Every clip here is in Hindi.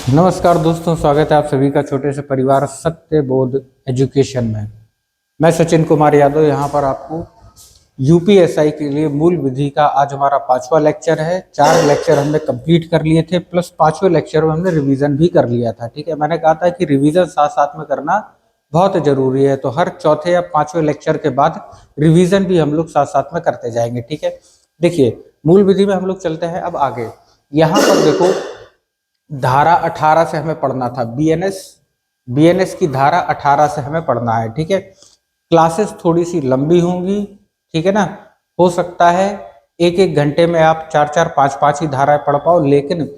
नमस्कार दोस्तों, स्वागत है आप सभी का छोटे से परिवार सत्य बोध एजुकेशन में। मैं सचिन कुमार यादव यहाँ पर आपको यूपीएसआई के लिए मूल विधि का आज हमारा 5वां लेक्चर है। 4 लेक्चर हमने कंप्लीट कर लिए थे, प्लस 5वें लेक्चर में हमने रिवीजन भी कर लिया था। ठीक है, मैंने कहा था कि रिवीजन साथ साथ में करना बहुत जरूरी है, तो हर चौथे या 5वें लेक्चर के बाद रिवीजन भी हम लोग साथ साथ में करते जाएंगे। ठीक है, देखिए मूल विधि में हम लोग चलते हैं अब आगे। यहाँ पर देखो, धारा 18 से हमें पढ़ना था। बीएनएस की धारा 18 से हमें पढ़ना है। ठीक है, क्लासेस थोड़ी सी लंबी होंगी, ठीक है ना। हो सकता है एक एक घंटे में आप 4-4, 5-5 ही धाराएं पढ़ पाओ, लेकिन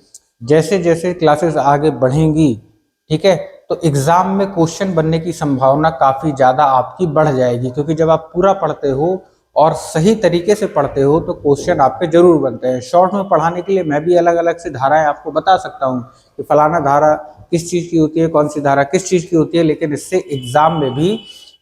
जैसे जैसे क्लासेस आगे बढ़ेंगी, ठीक है, तो एग्जाम में क्वेश्चन बनने की संभावना काफी ज्यादा आपकी बढ़ जाएगी, क्योंकि जब आप पूरा पढ़ते हो और सही तरीके से पढ़ते हो तो क्वेश्चन आपके जरूर बनते हैं। शॉर्ट में पढ़ाने के लिए मैं भी अलग अलग से धाराएं आपको बता सकता हूं कि फलाना धारा किस चीज की होती है, कौन सी धारा किस चीज की होती है, लेकिन इससे एग्जाम में भी,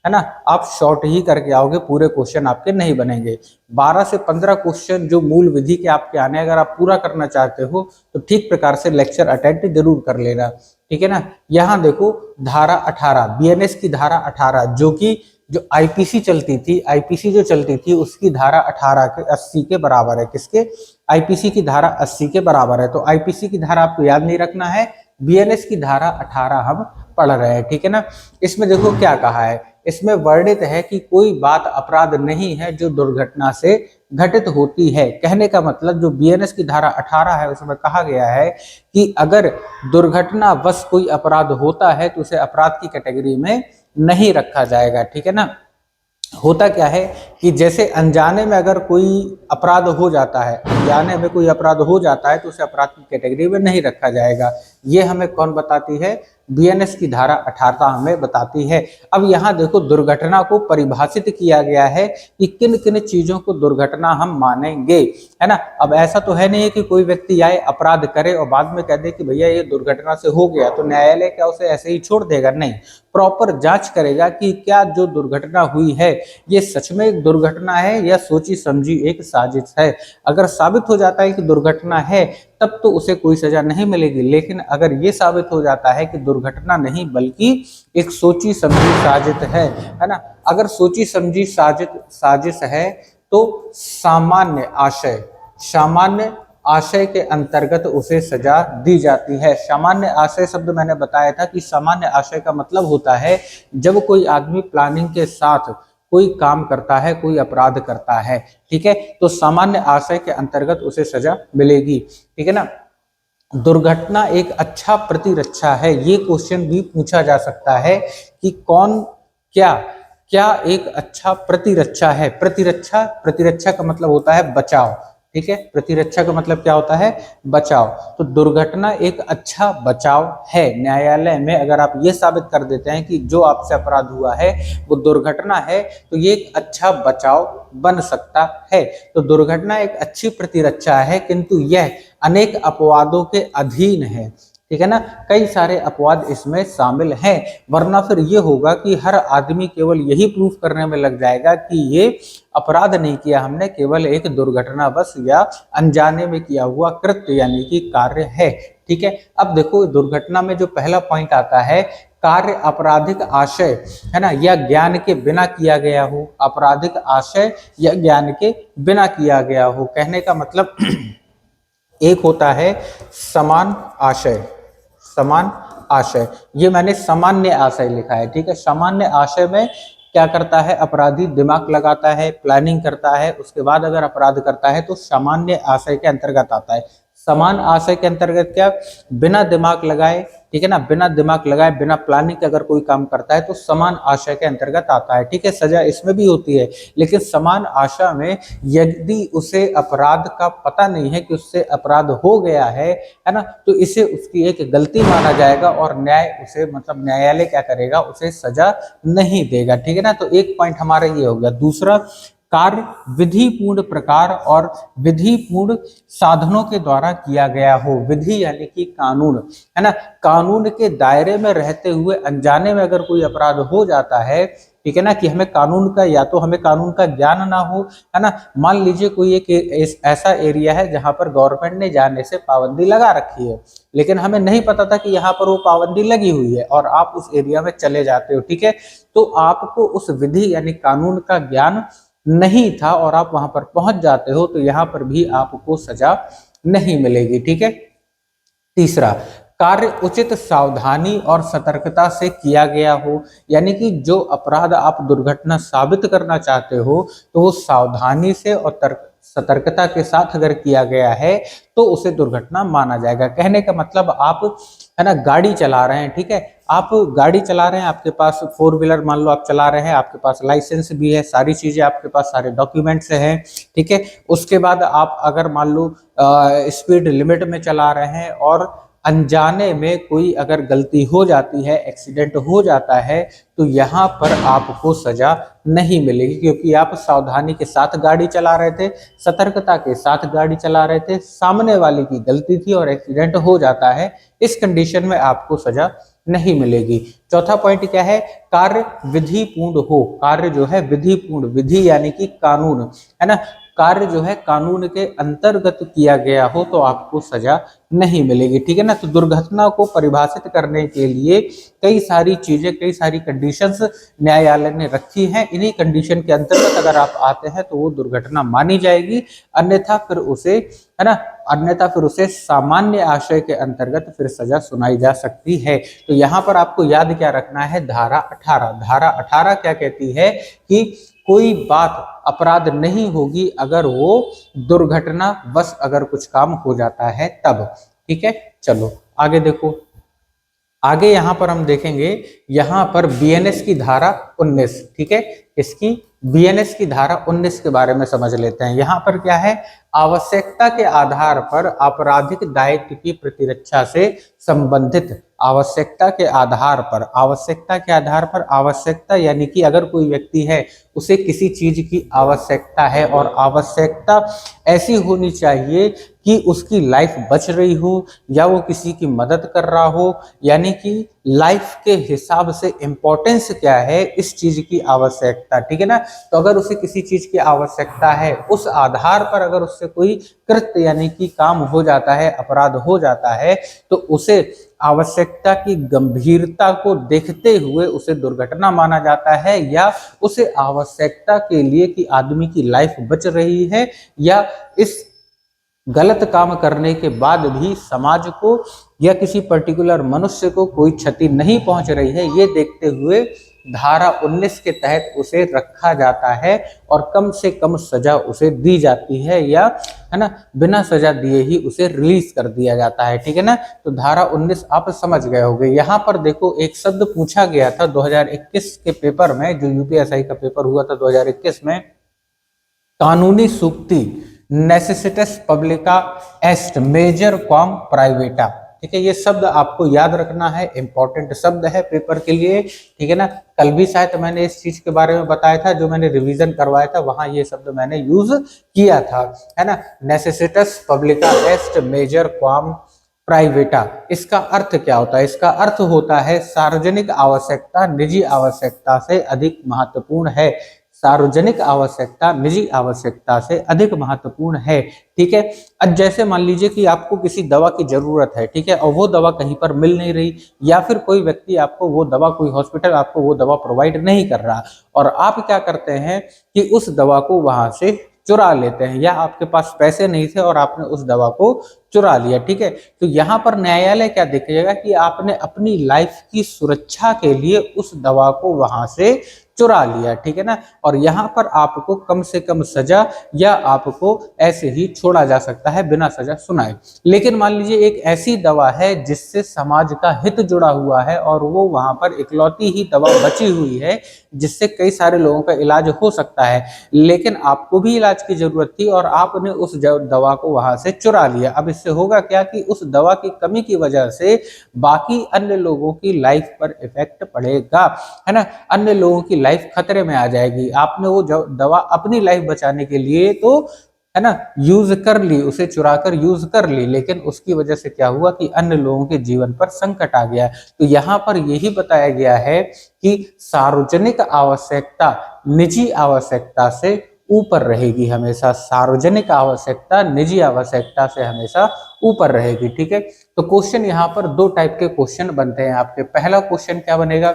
है ना, आप शॉर्ट ही करके आओगे, पूरे क्वेश्चन आपके नहीं बनेंगे। 12 से 15 क्वेश्चन जो मूल विधि के आपके आने, अगर आप पूरा करना चाहते हो तो ठीक प्रकार से लेक्चर अटेंड जरूर कर लेना। ठीक है ना। यहाँ देखो, धारा 18 बीएनएस की धारा 18 जो आईपीसी चलती थी, आईपीसी जो चलती थी उसकी धारा 18 के 80 के बराबर है। किसके? आईपीसी की धारा 80 के बराबर है। तो आईपीसी की धारा आपको याद नहीं रखना है, बीएनएस की धारा 18 हम पढ़ रहे हैं। ठीक है ना। इसमें देखो क्या कहा है, इसमें वर्णित है कि कोई बात अपराध नहीं है जो दुर्घटना से घटित होती है। कहने का मतलब जो बीएनएस की धारा 18 है उसमें कहा गया है कि अगर दुर्घटनावश कोई अपराध होता है तो उसे अपराध की कैटेगरी में नहीं रखा जाएगा। ठीक है ना। होता क्या है कि जैसे अनजाने में अगर कोई अपराध हो जाता है, अनजाने में कोई अपराध हो जाता है तो उसे अपराध की कैटेगरी में नहीं रखा जाएगा। ये हमें कौन बताती है? बीएनएस की धारा 18 हमें बताती है। अब यहाँ देखो, दुर्घटना को परिभाषित किया गया है कि किन किन चीजों को दुर्घटना हम मानेंगे, है ना। अब ऐसा तो है नहीं है कि कोई व्यक्ति आए अपराध करे और बाद में कह दे कि भैया ये दुर्घटना से हो गया, तो न्यायालय क्या उसे ऐसे ही छोड़ देगा? नहीं, प्रॉपर जांच करेगा कि क्या जो दुर्घटना हुई है ये सच में एक दुर्घटना है या सोची समझी एक साजिश है। अगर साबित हो जाता है कि दुर्घटना है तब तो उसे कोई सजा नहीं मिलेगी, लेकिन अगर ये साबित हो जाता है कि दुर्घटना नहीं बल्कि एक सोची समझी साजिश है ना। अगर सोची समझी साजिश है तो सामान्य आशय के अंतर्गत उसे सजा दी जाती है। सामान्य आशय शब्द मैंने बताया था कि सामान्य आशय का मतलब होता है जब कोई आदमी प्लानिंग के साथ कोई काम करता है, कोई अपराध करता है, ठीक है, तो सामान्य आशय के अंतर्गत उसे सजा मिलेगी। ठीक है ना। दुर्घटना एक अच्छा प्रतिरक्षा है, ये क्वेश्चन भी पूछा जा सकता है कि कौन क्या क्या एक अच्छा प्रतिरक्षा है। प्रतिरक्षा का मतलब होता है बचाव। ठीक है, प्रतिरक्षा का मतलब क्या होता है? बचाव। तो दुर्घटना एक अच्छा बचाव है। न्यायालय में अगर आप ये साबित कर देते हैं कि जो आपसे अपराध हुआ है वो दुर्घटना है तो ये एक अच्छा बचाव बन सकता है। तो दुर्घटना एक अच्छी प्रतिरक्षा है, किंतु यह अनेक अपवादों के अधीन है। ठीक है ना। कई सारे अपवाद इसमें शामिल हैं, वरना फिर ये होगा कि हर आदमी केवल यही प्रूफ करने में लग जाएगा कि ये अपराध नहीं किया हमने, केवल एक दुर्घटनावश या अनजाने में किया हुआ कृत्य यानी कि कार्य है। ठीक है। अब देखो, दुर्घटना में जो पहला पॉइंट आता है, कार्य आपराधिक आशय, है ना, या ज्ञान के बिना किया गया हो। आपराधिक आशय या ज्ञान के बिना किया गया हो। कहने का मतलब एक होता है समान आशय, ये मैंने सामान्य आशय लिखा है। ठीक है, सामान्य आशय में क्या करता है? अपराधी दिमाग लगाता है, प्लानिंग करता है, उसके बाद अगर अपराध करता है तो सामान्य आशय के अंतर्गत आता है। समान आशय के अंतर्गत क्या? बिना दिमाग लगाए, ठीक है ना, बिना दिमाग लगाए, बिना प्लानिंग के अगर कोई काम करता है तो समान आशय के अंतर्गत आता है। ठीक है, सजा इसमें भी होती है, लेकिन समान आशय में यदि उसे अपराध का पता नहीं है कि उससे अपराध हो गया है ना, तो इसे उसकी एक गलती माना जाएगा और न्यायालय क्या करेगा? उसे सजा नहीं देगा। ठीक है ना। तो एक पॉइंट हमारा ये हो गया। दूसरा, कार्य विधिपूर्ण प्रकार और विधिपूर्ण साधनों के द्वारा किया गया हो। विधि यानी कि कानून, है ना। कानून के दायरे में रहते हुए अनजाने में अगर कोई अपराध हो जाता है, ठीक है ना, कि हमें कानून का, या तो हमें कानून का ज्ञान ना हो, है ना। मान लीजिए कोई एक ऐसा एरिया है जहां पर गवर्नमेंट ने जाने से पाबंदी लगा रखी है, लेकिन हमें नहीं पता था कि यहाँ पर वो पाबंदी लगी हुई है, और आप उस एरिया में चले जाते हो, ठीक है, तो आपको उस विधि यानी कानून का ज्ञान नहीं था और आप वहां पर पहुंच जाते हो, तो यहाँ पर भी आपको सजा नहीं मिलेगी, ठीक है। तीसरा, कार्य उचित सावधानी और सतर्कता से किया गया हो, यानी कि जो अपराध आप दुर्घटना साबित करना चाहते हो तो वो सावधानी से और सतर्कता के साथ अगर किया गया है तो उसे दुर्घटना माना जाएगा। कहने का मतलब, आप है ना गाड़ी चला रहे हैं, ठीक है, आप गाड़ी चला रहे हैं, आपके पास फोर व्हीलर मान लो आप चला रहे हैं, आपके पास लाइसेंस भी है, सारी चीजें आपके पास, सारे डॉक्यूमेंट्स हैं, ठीक है। उसके बाद आप अगर मान लो स्पीड लिमिट में चला रहे हैं और अनजाने में कोई अगर गलती हो जाती है, एक्सीडेंट हो जाता है, तो यहाँ पर आपको सजा नहीं मिलेगी, क्योंकि आप सावधानी के साथ गाड़ी चला रहे थे, सतर्कता के साथ गाड़ी चला रहे थे, सामने वाले की गलती थी और एक्सीडेंट हो जाता है, इस कंडीशन में आपको सजा नहीं मिलेगी। चौथा पॉइंट क्या है, कार्य विधि पूर्ण हो, कार्य जो है विधि पूर्ण, विधि यानी कि कानून, है ना, कार्य जो है कानून के अंतर्गत किया गया हो तो आपको सजा नहीं मिलेगी, ठीक है ना। तो दुर्घटना को परिभाषित करने के लिए कई सारी चीजें, कई सारी कंडीशंस न्यायालय ने रखी हैं, इन्हीं कंडीशन के अंतर्गत अगर आप आते हैं तो वो दुर्घटना मानी जाएगी, अन्यथा फिर उसे, है ना, अन्यथा फिर उसे सामान्य आशय के अंतर्गत फिर सजा सुनाई जा सकती है। तो यहाँ पर आपको याद क्या रखना है, धारा 18, धारा 18 क्या कहती है कि कोई बात अपराध नहीं होगी अगर वो दुर्घटना बस अगर कुछ काम हो जाता है तब, ठीक है। चलो आगे देखो, आगे यहाँ पर हम देखेंगे, यहाँ पर बीएनएस की धारा 19, ठीक है, इसकी बीएनएस की धारा 19 के बारे में समझ लेते हैं। यहाँ पर क्या है, आवश्यकता के आधार पर आपराधिक दायित्व की प्रतिरक्षा से संबंधित, आवश्यकता के आधार पर, आवश्यकता के आधार पर, आवश्यकता यानी कि अगर कोई व्यक्ति है उसे किसी चीज की आवश्यकता है और आवश्यकता ऐसी होनी चाहिए कि उसकी लाइफ बच रही हो या वो किसी की मदद कर रहा हो, यानी कि लाइफ के हिसाब से इंपॉर्टेंस क्या है इस चीज की आवश्यकता, ठीक है ना। तो अगर उसे किसी चीज की आवश्यकता है, उस आधार पर अगर उससे कोई कृत्य यानी कि काम हो जाता है, अपराध हो जाता है, तो उसे आवश्यकता की गंभीरता को देखते हुए उसे दुर्घटना माना जाता है, या उसे आवश्यकता के लिए कि आदमी की लाइफ बच रही है या इस गलत काम करने के बाद भी समाज को या किसी पर्टिकुलर मनुष्य को कोई क्षति नहीं पहुंच रही है, ये देखते हुए धारा 19 के तहत उसे रखा जाता है और कम से कम सजा उसे दी जाती है, या है ना बिना सजा दिए ही उसे रिलीज कर दिया जाता है, ठीक है ना। तो धारा 19 आप समझ गए होंगे। यहाँ पर देखो एक शब्द पूछा गया था 2021 के पेपर में, जो यूपीएसआई का पेपर हुआ था 2021 में, कानूनी सूक्ति नेसेसिटस पब्लिका एस्ट मेजर क्वाम प्राइवेटा, ठीक है, ये शब्द आपको याद रखना है, इंपॉर्टेंट शब्द है पेपर के लिए, ठीक है ना। कल भी शायद मैंने इस चीज के बारे में बताया था, जो मैंने रिवीजन करवाया था वहां ये शब्द मैंने यूज किया था, है ना, नेसेसिटस पब्लिका एस्ट मेजर क्वाम प्राइवेटा। इसका अर्थ क्या होता है, इसका अर्थ होता है सार्वजनिक आवश्यकता निजी आवश्यकता से अधिक महत्वपूर्ण है, सार्वजनिक आवश्यकता निजी आवश्यकता से अधिक महत्वपूर्ण है, ठीक है। अब जैसे मान लीजिए कि आपको किसी दवा की जरूरत है, ठीक है, और वो दवा कहीं पर मिल नहीं रही, या फिर कोई व्यक्ति आपको वो दवा, कोई हॉस्पिटल आपको वो दवा प्रोवाइड नहीं कर रहा, और आप क्या करते हैं कि उस दवा को वहां से चुरा लेते हैं, या आपके पास पैसे नहीं थे और आपने उस दवा को चुरा लिया, ठीक है। तो यहाँ पर न्यायालय क्या देखेगा कि आपने अपनी लाइफ की सुरक्षा के लिए उस दवा को वहां से चुरा लिया, ठीक है ना, और यहाँ पर आपको कम से कम सजा या आपको ऐसे ही छोड़ा जा सकता है बिना सजा सुनाए। लेकिन मान लीजिए एक ऐसी दवा है जिससे समाज का हित जुड़ा हुआ है और वो वहां पर इकलौती ही दवा बची हुई है जिससे कई सारे लोगों का इलाज हो सकता है, लेकिन आपको भी इलाज की जरूरत थी और आपने उस दवा को वहां से चुरा लिया। अब इससे होगा क्या कि उस दवा की कमी की वजह से बाकी अन्य लोगों की लाइफ पर इफेक्ट पड़ेगा, है ना, अन्य लोगों की लाइफ खतरे में आ जाएगी। आपने वो दवा अपनी लाइफ बचाने के लिए तो, है ना, यूज कर ली, उसे चुरा कर यूज कर ली, लेकिन उसकी वजह से क्या हुआ कि अन्य लोगों के जीवन पर संकट आ गया। तो यहाँ पर यही बताया गया है कि सार्वजनिक आवश्यकता निजी आवश्यकता से ऊपर रहेगी हमेशा, सार्वजनिक आवश्यकता निजी आवश्यकता से हमेशा ऊपर रहेगी। ठीक है, तो क्वेश्चन यहाँ पर दो टाइप के क्वेश्चन बनते हैं आपके। पहला क्वेश्चन क्या बनेगा,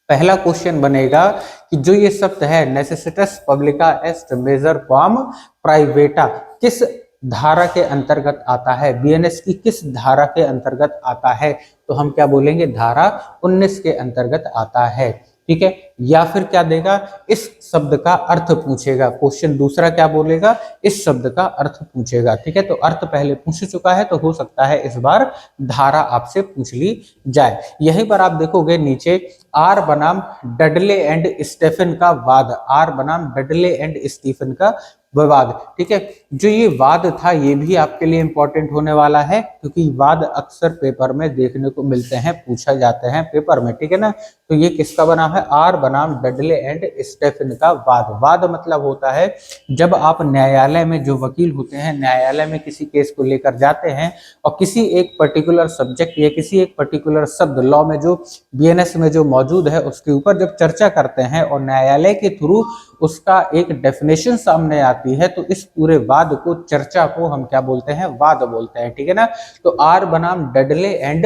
पहला क्वेश्चन बनेगा कि जो ये शब्द है नेसेसिटस पब्लिका एस्ट मेजर क्वाम प्राइवेटा किस धारा के अंतर्गत आता है, बीएनएस की किस धारा के अंतर्गत आता है, तो हम क्या बोलेंगे धारा 19 के अंतर्गत आता है। ठीक है, या फिर क्या देगा, इस शब्द का अर्थ पूछेगा। क्वेश्चन दूसरा क्या बोलेगा, इस शब्द का अर्थ पूछेगा। ठीक है, तो अर्थ पहले पूछ चुका है, तो हो सकता है इस बार धारा आपसे पूछ ली जाए। यहीं पर आप देखोगे नीचे आर बनाम डडले एंड स्टीफन का वाद, आर बनाम डडले एंड स्टीफन का विवाद। ठीक है, जो ये वाद था ये भी आपके लिए इंपॉर्टेंट होने वाला है, क्योंकि वाद अक्सर पेपर में देखने को मिलते हैं, पूछा जाते हैं पेपर में। ठीक है ना, तो ये किसका बना है, आर बनाम डडले एंड स्टीफन का वाद। वाद मतलब होता है जब आप न्यायालय में, जो वकील होते हैं न्यायालय में किसी केस को लेकर जाते हैं और किसी एक पर्टिकुलर सब्जेक्ट या किसी एक पर्टिकुलर शब्द लॉ में जो बीएनएस में जो मौजूद है उसके ऊपर जब चर्चा करते हैं और न्यायालय के थ्रू उसका एक डेफिनेशन सामने आती है, तो इस पूरे वाद को, चर्चा को हम क्या बोलते हैं, वाद बोलते हैं। ठीक है ना, तो आर बनाम डडले एंड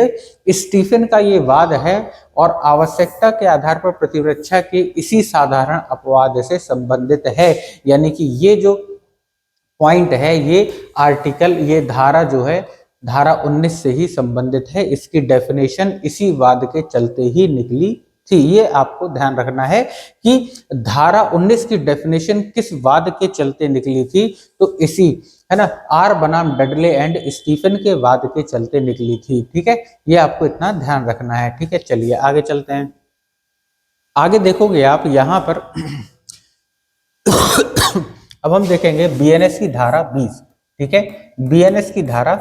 स्टीफन का ये वाद है और आवश्यकता के आधार पर प्रतिरक्षा के इसी साधारण अपवाद से संबंधित है। यानी कि ये जो पॉइंट है, ये आर्टिकल, ये धारा जो है धारा 19 से ही संबंधित है, इसकी डेफिनेशन इसी वाद के चलते ही निकली थी। ये आपको ध्यान रखना है कि धारा 19 की डेफिनेशन किस वाद के चलते निकली थी, तो इसी, है ना, आर बनाम डडले एंड स्टीफन के वाद के चलते निकली थी। ठीक है, ये आपको इतना ध्यान रखना है। ठीक है, चलिए आगे चलते हैं। आगे देखोगे आप यहाँ पर अब हम देखेंगे बीएनएस की धारा 20। ठीक है, बीएनएस की धारा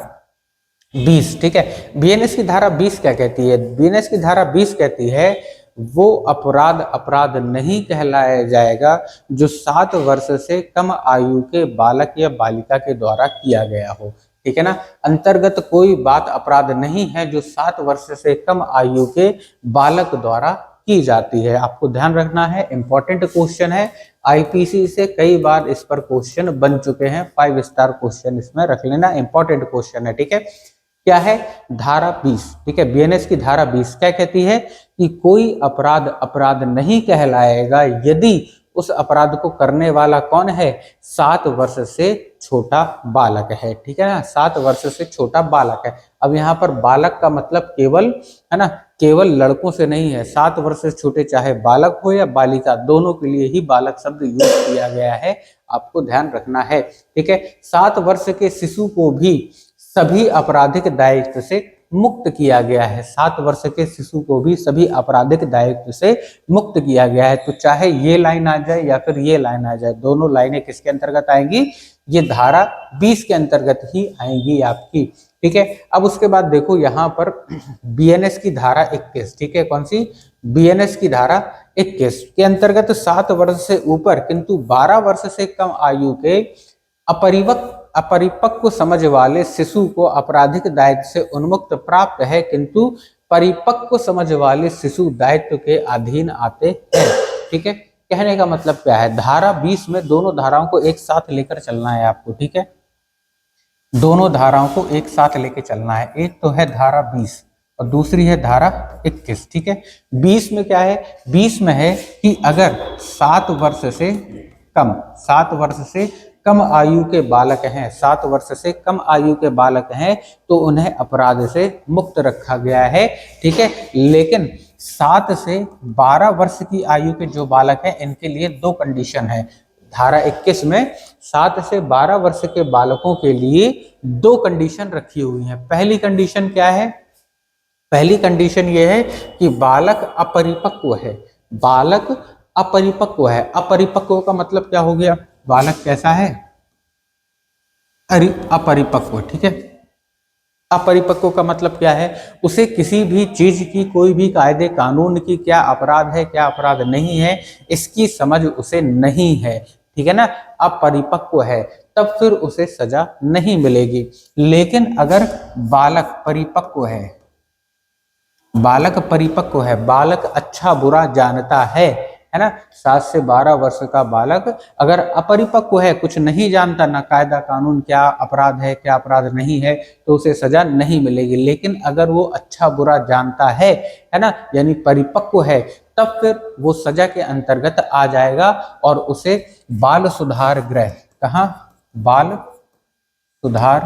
20। ठीक है, बीएनएस की धारा 20 क्या कहती है, बीएनएस की धारा 20 कहती है वो अपराध अपराध नहीं कहलाया जाएगा जो 7 वर्ष से कम आयु के बालक या बालिका के द्वारा किया गया हो। ठीक है ना, अंतर्गत कोई बात अपराध नहीं है जो 7 वर्ष से कम आयु के बालक द्वारा की जाती है। आपको ध्यान रखना है, इंपॉर्टेंट क्वेश्चन है, आईपीसी से कई बार इस पर क्वेश्चन बन चुके हैं, 5 स्टार क्वेश्चन इसमें रख लेना, इंपॉर्टेंट क्वेश्चन है। ठीक है, क्या है, धारा 20। ठीक है, बीएनएस की धारा 20 क्या कहती है कि कोई अपराध अपराध नहीं कहलाएगा यदि उस अपराध को करने वाला कौन है, 7 वर्ष से छोटा बालक है। ठीक है ना, 7 वर्ष से छोटा बालक है। अब यहाँ पर बालक का मतलब केवल, है ना, केवल लड़कों से नहीं है, 7 वर्ष से छोटे चाहे बालक हो या बालिका, दोनों के लिए ही बालक शब्द यूज किया गया है, आपको ध्यान रखना है। ठीक है, 7 वर्ष के शिशु को भी सभी आपराधिक दायित्व से मुक्त किया गया है, 7 वर्ष के शिशु को भी सभी आपराधिक दायित्व से मुक्त किया गया है। तो चाहे ये लाइन आ जाए या फिर ये लाइन आ जाए, दोनों लाइनें किसके अंतर्गत आएंगी, ये धारा 20 के अंतर्गत ही आएंगी आपकी। ठीक है, अब उसके बाद देखो यहाँ पर बीएनएस की धारा 21। ठीक है, कौन सी, बीएनएस की धारा 21 के अंतर्गत 7 वर्ष से ऊपर किंतु 12 वर्ष से कम आयु के अपरिपक्व समझ वाले शिशु को आपराधिक दायित्व से उन्मुक्त प्राप्त है, किंतु परिपक्व समझ वाले शिशु दायित्व के अधीन आते हैं। ठीक है, कहने का मतलब क्या है, धारा 20 में दोनों धाराओं को एक साथ लेकर चलना है आपको। ठीक है, दोनों धाराओं को एक साथ लेकर चलना है, एक तो है धारा 20 और दूसरी है धारा 21। ठीक है, 20 में क्या है, 20 में है कि अगर 7 वर्ष से कम आयु के बालक हैं, 7 वर्ष से कम आयु के बालक हैं, तो उन्हें अपराध से मुक्त रखा गया है। ठीक है, लेकिन 7 से 12 वर्ष की आयु के जो बालक हैं इनके लिए 2 कंडीशन है। धारा 21 में 7 से 12 वर्ष के बालकों के लिए 2 कंडीशन रखी हुई हैं। पहली कंडीशन क्या है, पहली कंडीशन ये है कि बालक अपरिपक्व है, बालक अपरिपक्व है। अपरिपक्व का मतलब क्या हो गया, बालक कैसा है, अपरिपक्व। ठीक है, अपरिपक्व का मतलब क्या है, उसे किसी भी चीज की, कोई भी कायदे कानून की क्या अपराध है क्या अपराध नहीं है इसकी समझ उसे नहीं है। ठीक है ना, अपरिपक्व है। तब फिर उसे सजा नहीं मिलेगी। लेकिन अगर बालक परिपक्व है, बालक परिपक्व है, बालक अच्छा बुरा जानता है ना, 7 से 12 वर्ष का बालक अगर अपरिपक्व है, कुछ नहीं जानता, ना कायदा कानून क्या अपराध है क्या अपराध नहीं है, तो उसे सजा नहीं मिलेगी। लेकिन अगर वो अच्छा बुरा जानता है ना, यानी परिपक्व है, तब फिर वो सजा के अंतर्गत आ जाएगा और उसे बाल सुधार गृह, कहाँ, बाल सुधार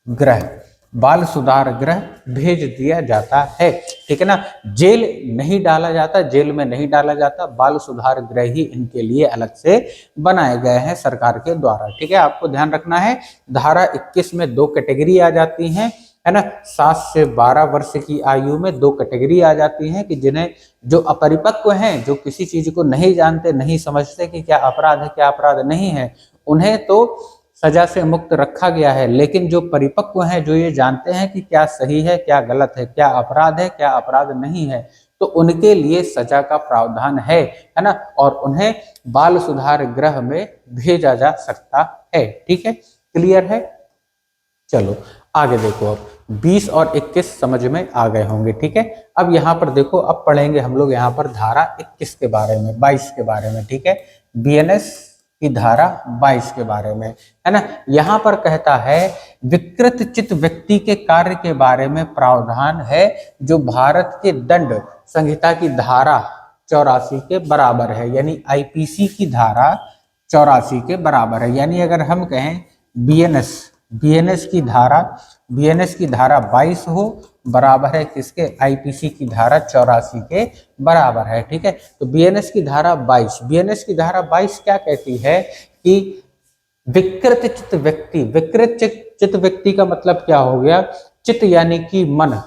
गृह, बाल सुधार गृह भेज दिया जाता है। ठीक है ना, जेल नहीं डाला जाता, जेल में नहीं डाला जाता, बाल सुधार गृह ही इनके लिए अलग से बनाए गए हैं सरकार के द्वारा। ठीक है, आपको ध्यान रखना है, धारा 21 में 2 कैटेगरी आ जाती हैं, है ना, 7 से 12 वर्ष की आयु में 2 कैटेगरी आ जाती हैं कि जिन्हें, जो अपरिपक्व हैं, जो किसी चीज को नहीं जानते, नहीं समझते कि क्या अपराध है क्या अपराध नहीं है, उन्हें तो सजा से मुक्त रखा गया है। लेकिन जो परिपक्व हैं, जो ये जानते हैं कि क्या सही है क्या गलत है, क्या अपराध है क्या अपराध नहीं है, तो उनके लिए सजा का प्रावधान है ना, और उन्हें बाल सुधार गृह में भेजा जा सकता है। ठीक है, क्लियर है। चलो आगे देखो, अब 20 और 21 समझ में आ गए होंगे। ठीक है, अब यहाँ पर देखो, अब पढ़ेंगे हम लोग यहाँ पर धारा 21 के बारे में, 22 के बारे में। ठीक है, बीएनएस की धारा 22 के बारे में, है ना। यहाँ पर कहता है विकृत चित्त व्यक्ति के कार्य के बारे में प्रावधान है जो भारत के दंड संहिता की धारा 84 के बराबर है, यानी आईपीसी की धारा 84 के बराबर है। यानी अगर हम कहें बीएनएस की धारा 22 हो, बराबर है किसके, आईपीसी की धारा 84 के बराबर है। ठीक है, तो बीएनएस की धारा 22 क्या कहती है कि विकृत चित्त व्यक्ति का मतलब क्या हो गया, चित्त यानी कि मन,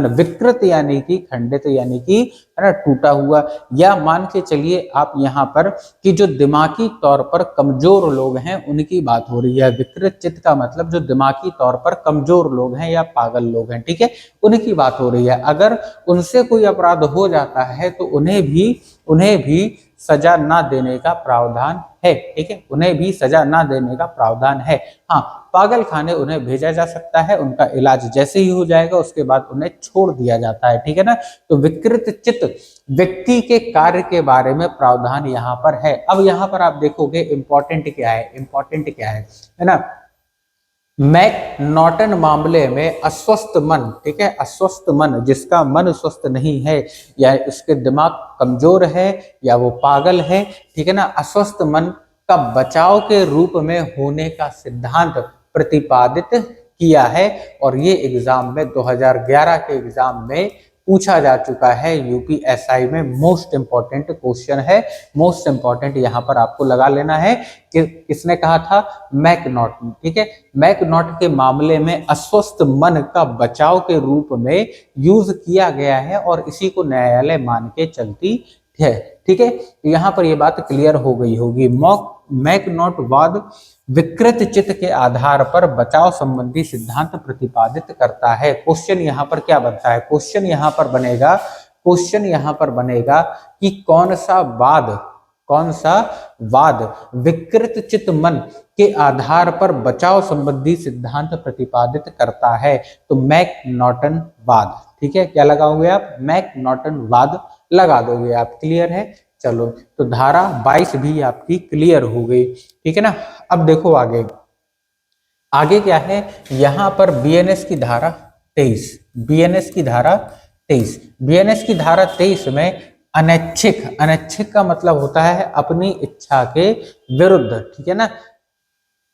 विकृत यानी कि खंडित, यानी कि है ना टूटा हुआ, या मान के चलिए आप यहाँ पर कि जो दिमागी तौर पर कमजोर लोग हैं उनकी बात हो रही है। विकृत चित्त का मतलब जो दिमागी तौर पर कमजोर लोग हैं या पागल लोग हैं, ठीक है, उनकी बात हो रही है। अगर उनसे कोई अपराध हो जाता है तो उन्हें भी सजा ना देने का प्रावधान है। ठीक है, उन्हें भी सजा ना देने का प्रावधान है। हाँ, पागल खाने उन्हें भेजा जा सकता है, उनका इलाज जैसे ही हो जाएगा उसके बाद उन्हें छोड़ दिया जाता है। ठीक है ना, तो विकृत चित्त व्यक्ति के कार्य के बारे में प्रावधान यहाँ पर है। अब यहाँ पर आप देखोगे इंपॉर्टेंट क्या है ना, मैकनॉटन मामले में अस्वस्थ मन, ठीक है, अस्वस्थ मन, जिसका मन स्वस्थ नहीं है या उसके दिमाग कमजोर है या वो पागल है, ठीक है ना, अस्वस्थ मन का बचाव के रूप में होने का सिद्धांत प्रतिपादित किया है। और ये एग्जाम में 2011 के एग्जाम में पूछा जा चुका है, यूपीएसआई में मोस्ट इंपॉर्टेंट क्वेश्चन है। मोस्ट इंपॉर्टेंट यहाँ पर आपको लगा लेना है कि किसने कहा था, मैकनॉटन। ठीक है, मैकनॉटन के मामले में अस्वस्थ मन का बचाव के रूप में यूज किया गया है और इसी को न्यायालय मान के चलती है। ठीक है, यहाँ पर ये बात क्लियर हो गई होगी। मैकनॉटवाद विकृत चित्त के आधार पर बचाव संबंधी सिद्धांत प्रतिपादित करता है। क्वेश्चन यहाँ पर क्या बनता है, क्वेश्चन यहाँ पर बनेगा कि कौन सा वाद विकृत चित्त मन के आधार पर बचाव संबंधी सिद्धांत प्रतिपादित करता है, तो मैकनॉटन वाद। ठीक है, क्या लगाओगे आप, मैकनॉटन वाद लगा दोगे आप। क्लियर है। चलो, तो धारा 22 भी आपकी क्लियर हो गई। ठीक है ना, अब देखो आगे क्या है, यहाँ पर बीएनएस की धारा 23 में अनैच्छिक का मतलब होता है अपनी इच्छा के विरुद्ध। ठीक है ना,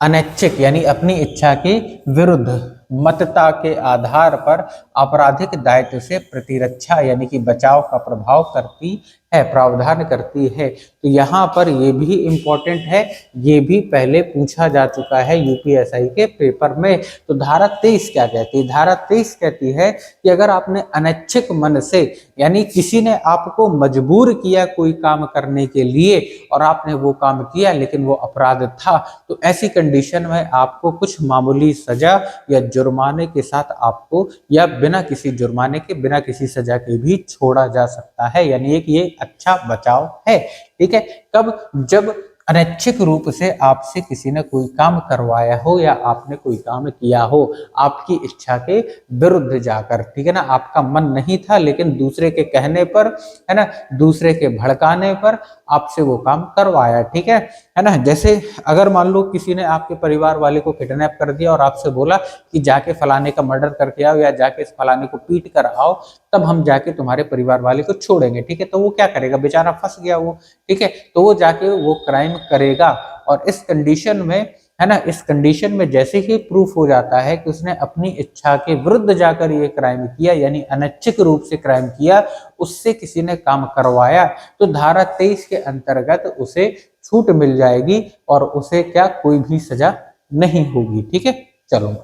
अनैच्छिक यानी अपनी इच्छा के विरुद्ध मतता के आधार पर आपराधिक दायित्व से प्रतिरक्षा यानी कि बचाव का प्रावधान करती है। तो यहाँ पर ये भी इम्पोर्टेंट है, ये भी पहले पूछा जा चुका है यूपीएसआई के पेपर में। तो धारा 23 क्या कहती है, धारा 23 कहती है कि अगर आपने अनैच्छिक मन से, यानी किसी ने आपको मजबूर किया कोई काम करने के लिए और आपने वो काम किया लेकिन वो अपराध था, तो ऐसी कंडीशन में आपको कुछ मामूली सजा या जुर्माने के साथ आपको, या बिना किसी जुर्माने के, बिना किसी सजा के भी छोड़ा जा सकता है। यानी एक ये अच्छा बचाव है। ठीक है, कब, जब अनैच्छिक रूप से आपसे किसी ने कोई काम करवाया हो या आपने कोई काम किया हो आपकी इच्छा के विरुद्ध जाकर, ठीक है ना, आपका मन नहीं था लेकिन दूसरे के कहने पर, है ना, दूसरे के भड़काने पर आपसे वो काम करवाया, ठीक है ना। जैसे अगर मान लो किसी ने आपके परिवार वाले को किडनैप कर दिया और आपसे बोला कि जाके फलाने का मर्डर करके आओ या जाके इस फलाने को पीट कर आओ, तब हम जाके तुम्हारे परिवार वाले को छोड़ेंगे, ठीक है। तो वो क्या करेगा, बेचारा फंस गया वो, ठीक है, तो वो जाके वो क्राइम करेगा। और इस कंडीशन में, है ना, इस कंडीशन में जैसे ही प्रूफ हो जाता है कि उसने अपनी इच्छा के विरुद्ध जाकर ये क्राइम किया, यानी अनैच्छिक रूप से क्राइम किया, उससे किसी ने काम करवाया, तो धारा 23 के अंतर्गत उसे छूट मिल जाएगी और उसे क्या कोई भी सजा नहीं होगी, ठीक है। चलो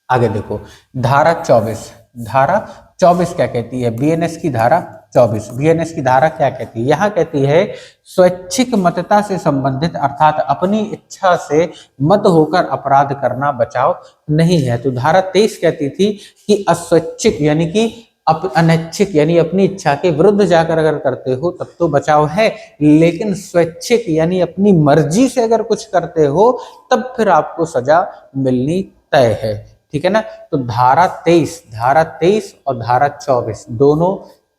आगे देखो, धारा 24, धारा 24 क्या कहती है, बीएनएस की धारा 24, बीएनएस की धारा क्या कहती है, यहाँ कहती है स्वैच्छिक मतता से संबंधित अर्थात अपनी इच्छा से मत होकर अपराध करना बचाव नहीं है। तो धारा 23 कहती थी कि अस्वैच्छिक यानी कि अनैच्छिक यानी अपनी इच्छा के विरुद्ध जाकर अगर करते हो तब तो बचाव है, लेकिन स्वैच्छिक यानी अपनी मर्जी से अगर कुछ करते हो तब फिर आपको सजा मिलनी तय है, ठीक है ना। तो धारा 23 और धारा 24 दोनों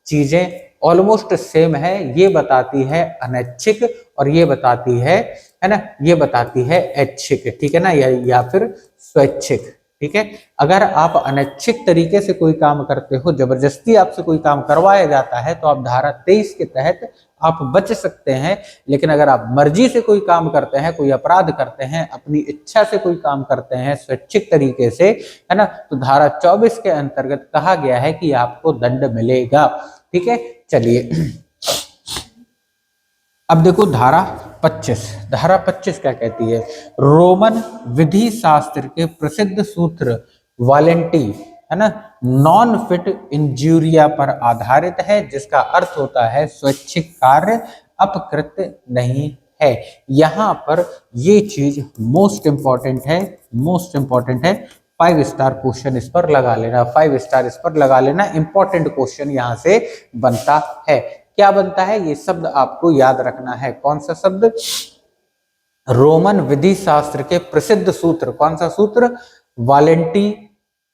चीजें ऑलमोस्ट सेम है। ये बताती है अनैच्छिक और ये बताती है ना, ये बताती है ऐच्छिक, ठीक है ना, या फिर स्वैच्छिक, ठीक है। अगर आप अनैच्छिक तरीके से कोई काम करते हो, जबरदस्ती आपसे कोई काम करवाया जाता है, तो आप धारा 23 के तहत आप बच सकते हैं। लेकिन अगर आप मर्जी से कोई काम करते हैं, कोई अपराध करते हैं, अपनी इच्छा से कोई काम करते हैं स्वैच्छिक तरीके से, है ना, तो धारा 24 के अंतर्गत कहा गया है कि आपको दंड मिलेगा, ठीक है। चलिए अब देखो धारा 25, धारा 25 क्या कहती है, रोमन विधि शास्त्र के प्रसिद्ध सूत्र वालेंटी, है ना, नॉन फिट इंजूरिया पर आधारित है, जिसका अर्थ होता है स्वैच्छिक कार्य अपकृत नहीं है। यहाँ पर ये चीज मोस्ट इंपॉर्टेंट है, मोस्ट इंपॉर्टेंट है। 5 स्टार क्वेश्चन इस पर लगा लेना, 5 स्टार इस पर लगा लेना, इंपॉर्टेंट क्वेश्चन यहाँ से बनता है। क्या बनता है, ये शब्द आपको याद रखना है। कौन सा शब्द, रोमन विधि शास्त्र के प्रसिद्ध सूत्र, कौन सा सूत्र, वालेंटी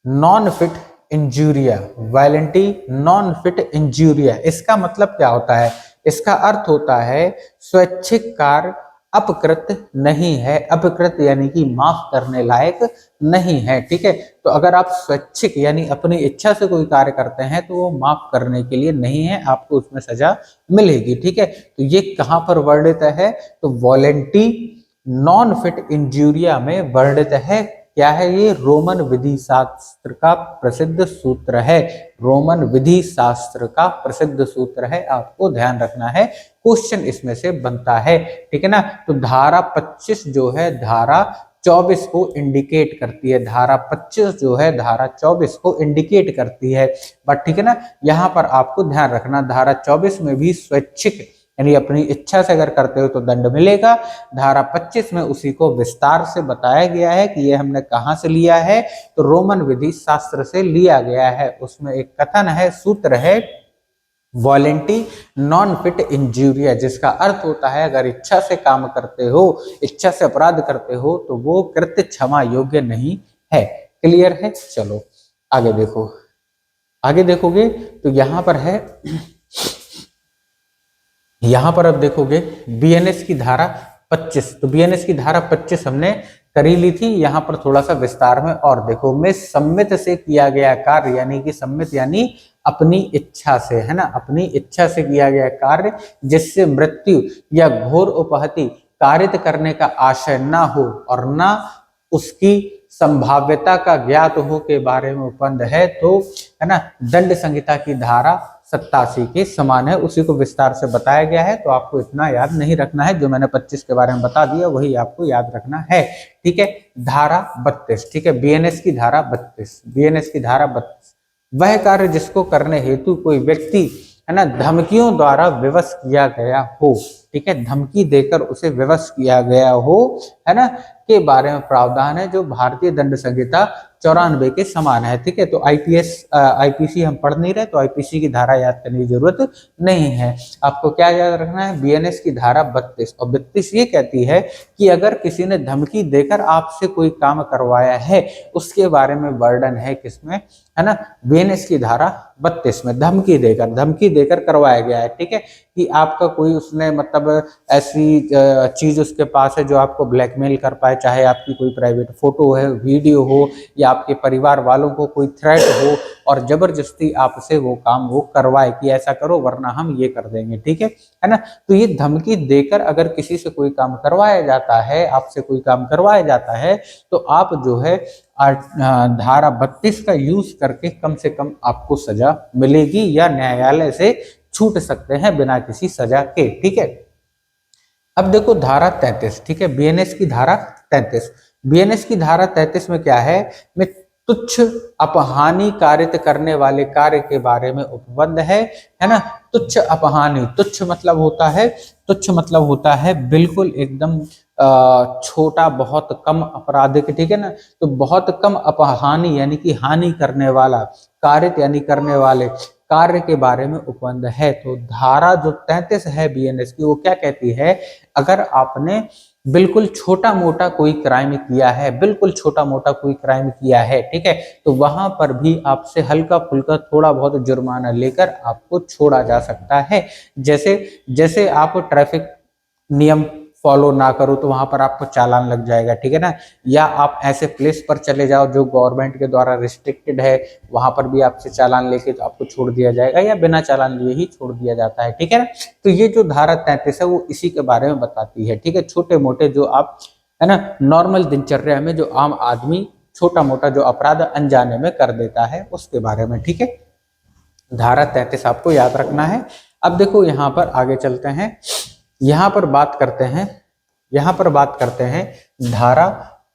नॉन फिट इंजूरिया, वालेंटी नॉन फिट इंजूरिया। इसका मतलब क्या होता है, इसका अर्थ होता है स्वैच्छिक कार्य अपकृत नहीं है, अपकृत यानी कि माफ करने लायक नहीं है, ठीक है। तो अगर आप स्वैच्छिक यानी अपनी इच्छा से कोई कार्य करते हैं तो वो माफ करने के लिए नहीं है, आपको उसमें सजा मिलेगी, ठीक है। तो ये कहाँ पर वर्णित है, तो वॉलेंटी नॉन फिट इंजूरिया में वर्णित है। क्या है ये, रोमन विधि शास्त्र का प्रसिद्ध सूत्र है, रोमन विधि शास्त्र का प्रसिद्ध सूत्र है, आपको ध्यान रखना है, क्वेश्चन इसमें से बनता है, ठीक है ना। तो धारा 25 जो है धारा 24 को इंडिकेट करती है, धारा 25 जो है धारा 24 को इंडिकेट करती है, बट ठीक है ना, यहाँ पर आपको ध्यान रखना धारा 24 में भी स्वैच्छिक यानी अपनी इच्छा से अगर करते हो तो दंड मिलेगा। धारा 25 में उसी को विस्तार से बताया गया है कि ये हमने कहाँ से लिया है, तो रोमन विधि शास्त्र से लिया गया है। उसमें एक कथन है, सूत्र है वॉलेंटी नॉन फिट इंजूरिया, जिसका अर्थ होता है अगर इच्छा से काम करते हो, इच्छा से अपराध करते हो तो वो कृत्य क्षमा योग्य नहीं है। क्लियर है। चलो आगे देखो, आगे देखोगे तो यहाँ पर है, यहां पर अब देखोगे बीएनएस की धारा 25, तो बीएनएस की धारा 25 हमने करी ली थी, यहां पर थोड़ा सा विस्तार में और देखो, में सम्मित से किया गया कार्य, यानी कि सम्मित यानी अपनी इच्छा से, है ना, अपनी इच्छा से किया गया कार्य जिससे मृत्यु या घोर उपहति कारित करने का आशय ना हो और ना उसकी संभाव्यता का ज्ञात हो के बारे में उपबंध है, तो है ना, दंड संहिता की धारा 87 के समान है। उसी को विस्तार से बताया गया है, तो आपको इतना याद नहीं रखना है, जो मैंने 25 के बारे में बता दिया वही आपको याद रखना है, ठीक है। धारा 32, ठीक है, बीएनएस की धारा 32, बीएनएस की धारा 32, वह कार्य जिसको करने हेतु कोई व्यक्ति, है ना, धमकियों द्वारा विवश किया गया हो, ठीक है, धमकी देकर उसे विवश किया गया हो, है ना, के बारे में प्रावधान है जो भारतीय दंड संहिता 94 के समान है। ठीक है, तो आईपीसी हम पढ़ नहीं रहे, तो आईपीसी की धारा याद करने की जरूरत नहीं है। आपको क्या याद रखना है, बीएनएस की धारा 32, और 32 ये कहती है कि अगर किसी ने धमकी देकर आपसे कोई काम करवाया है, उसके बारे में वर्णन है किसमें, है ना, बीएनएस की धारा 32 में। धमकी देकर करवाया गया है। ठीक है, कि आपका कोई उसने मतलब ऐसी चीज उसके पास है जो आपको ब्लैकमेल कर पाए, चाहे आपकी कोई प्राइवेट फोटो है, वीडियो हो, या आपके परिवार वालों को कोई थ्रेट हो, और जबरदस्ती आपसे वो काम वो करवाए कि ऐसा करो वरना हम ये कर देंगे। ठीक है ना, तो ये धमकी देकर अगर किसी से कोई काम करवाया जाता है, आपसे कोई काम करवाया जाता है, तो आप जो है धारा 32 का यूज करके कम से कम आपको सजा मिलेगी, या न्यायालय से छूट सकते हैं बिना किसी सजा के। ठीक है, अब देखो धारा 33। ठीक है, बीएनएस की धारा 33। बीएनएस की धारा 33 में क्या है, में तुच्छ अपहानि कारित करने वाले कार्य के बारे में उपबंध है ना। तुच्छ अपहानि, तुच्छ मतलब होता है बिल्कुल एकदम छोटा, बहुत कम आपराधिक। ठीक है ना, तो बहुत कम अपहानि यानी कि हानि करने वाला, कारित यानी करने वाले कार्य के बारे में उपबंध है। तो धारा जो 33 है बीएनएस की, वो क्या कहती है, अगर आपने बिल्कुल छोटा मोटा कोई क्राइम किया है, ठीक है, तो वहां पर भी आपसे हल्का फुल्का थोड़ा बहुत जुर्माना लेकर आपको छोड़ा जा सकता है। जैसे आप ट्रैफिक नियम फॉलो ना करो तो वहां पर आपको चालान लग जाएगा। ठीक है ना, या आप ऐसे प्लेस पर चले जाओ जो गवर्नमेंट के द्वारा रिस्ट्रिक्टेड है, वहां पर भी आपसे चालान लेके तो आपको छोड़ दिया जाएगा, या बिना चालान लिए ही छोड़ दिया जाता है। ठीक है ना, तो ये जो धारा 33 है वो इसी के बारे में बताती है। ठीक है, छोटे मोटे जो आप, है ना, नॉर्मल दिनचर्या में जो आम आदमी छोटा मोटा जो अपराध अनजाने में कर देता है उसके बारे में। ठीक है, धारा 33 आपको याद रखना है। अब देखो यहाँ पर आगे चलते हैं, यहाँ पर बात करते हैं धारा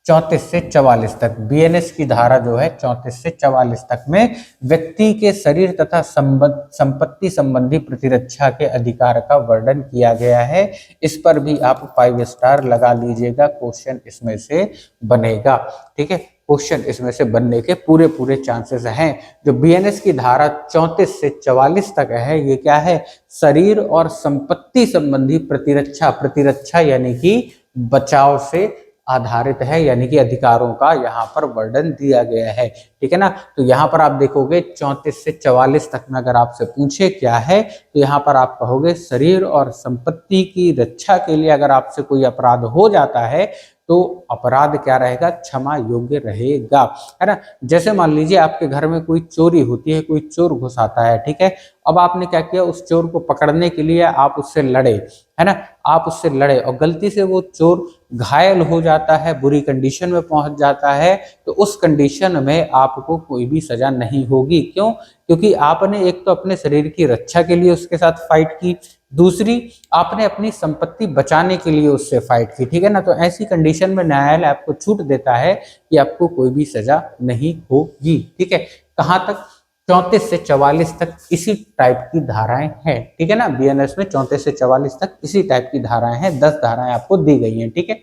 34 से 44 तक। बीएनएस की धारा जो है 34 से 44 तक में व्यक्ति के शरीर तथा संपत्ति संबंधी प्रतिरक्षा के अधिकार का वर्णन किया गया है। इस पर भी आप 5 स्टार लगा लीजिएगा, क्वेश्चन इसमें से बनेगा। ठीक है, क्वेश्चन इसमें से बनने के पूरे चांसेस हैं। जो बीएनएस की धारा 34 से 44 तक है, ये क्या है, शरीर और संपत्ति संबंधी प्रतिरक्षा यानी कि बचाव से आधारित है, यानी कि अधिकारों का यहाँ पर वर्णन दिया गया है। ठीक है ना, तो यहाँ पर आप देखोगे 34 से 44 तक में अगर आपसे पूछे क्या है, तो यहाँ पर आप कहोगे शरीर और संपत्ति की रक्षा के लिए अगर आपसे कोई अपराध हो जाता है तो अपराध क्या रहेगा, क्षमा योग्य रहेगा। है ना, जैसे मान लीजिए आपके घर में कोई चोरी होती है, कोई चोर घुस आता है। ठीक है, अब आपने क्या किया, उस चोर को पकड़ने के लिए आप उससे लड़े, है ना, आप उससे लड़े और गलती से वो चोर घायल हो जाता है, बुरी कंडीशन में पहुंच जाता है, तो उस कंडीशन में आपको कोई भी सजा नहीं होगी। क्यों? क्योंकि आपने एक तो अपने शरीर की रक्षा के लिए उसके साथ फाइट की, दूसरी आपने अपनी संपत्ति बचाने के लिए उससे फाइट की। ठीक है ना, तो ऐसी कंडीशन में न्यायालय आपको छूट देता है कि आपको कोई भी सजा नहीं होगी। ठीक है, कहाँ तक, 34 से 44 तक इसी टाइप की धाराएं हैं। ठीक है ना, बीएनएस में 34 से 44 तक इसी टाइप की धाराएं हैं, 10 धाराएं आपको दी गई हैं। ठीक है,